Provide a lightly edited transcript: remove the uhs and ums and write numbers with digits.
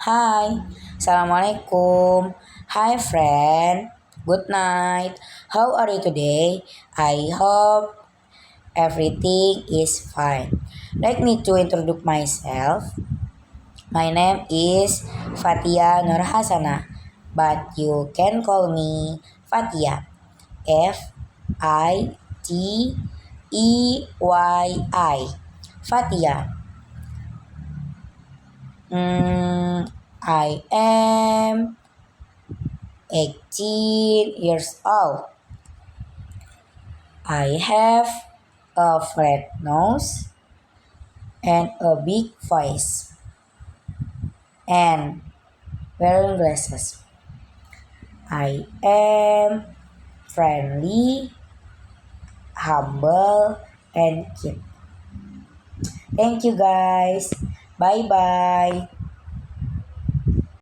Hi, Assalamualaikum. Hi, friend. Good night. How are you today? I hope everything is fine. Let me to introduce myself. My name is Fatia Nur Hasana, but you can call me Fatia. Fateyi. Fatia. I am 18 years old. I have a flat nose and a big voice and wearing glasses. I am friendly, humble, and cute. Thank you guys. Bye bye.